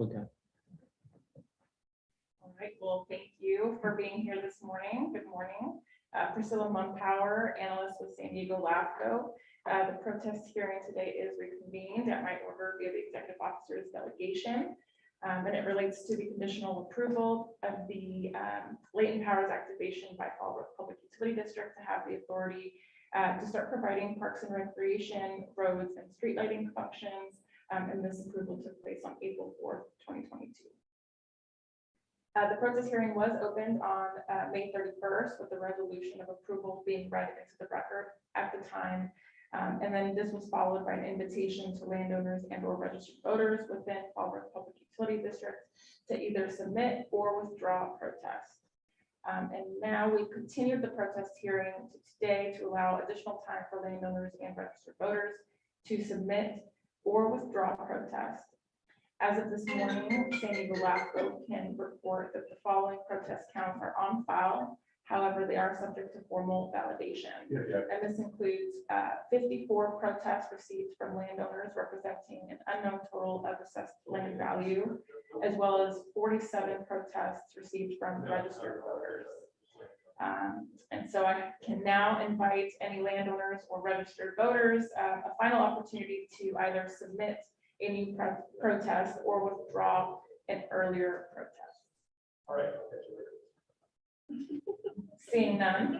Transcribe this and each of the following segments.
Okay. All right, well, thank you for being here this morning. Good morning. Priscilla Munpower, analyst with San Diego LAFCO. The protest hearing today is reconvened at my order via the executive officer's delegation. And it relates to the conditional approval of the latent powers activation by Fallbrook Public Utility District to have the authority to start providing parks and recreation, roads, and street lighting functions. And this approval took place on April 4th, 2022. The protest hearing was opened on May 31st with the resolution of approval being read into the record at the time. And then this was followed by an invitation to landowners and or registered voters within Fallbrook Public Utility District to either submit or withdraw a protest. And now we've continued the protest hearing to today to allow additional time for landowners and registered voters to submit or withdraw a protest. As of this morning, San Diego LAFCO can report that the following protest counts are on file. However, they are subject to formal validation. And this includes 54 protests received from landowners representing an unknown total of assessed land value, as well as 47 protests received from registered voters. And so I can now invite any landowners or registered voters a final opportunity to either submit a new protest or withdraw an earlier protest. All right. Seeing none,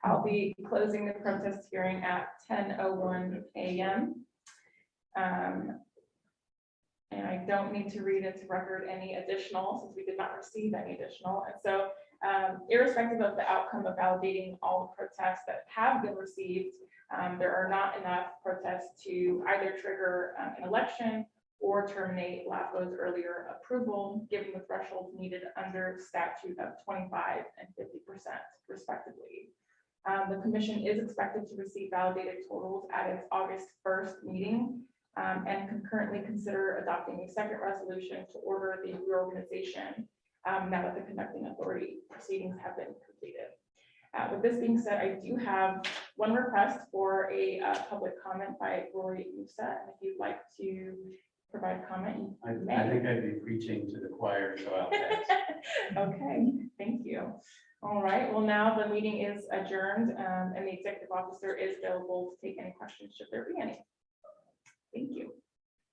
I'll be closing the protest hearing at 10:01 a.m. And I don't need to read into record any additional, since we did not receive any additional. And so irrespective of the outcome of validating all the protests that have been received, there are not enough protests to either trigger an election or terminate LAFCO's earlier approval, given the thresholds needed under statute of 25% and 50% respectively. The commission is expected to receive validated totals at its August 1st meeting and concurrently consider adopting a second resolution to order the reorganization now that the conducting authority proceedings have been completed. With this being said, I do have one request for a public comment by Rory Musa. And if you'd like to provide comment, I think I'd be preaching to the choir, so I'll pass. Okay, thank you. All right, well, now the meeting is adjourned and the executive officer is available to take any questions should there be any. Thank you.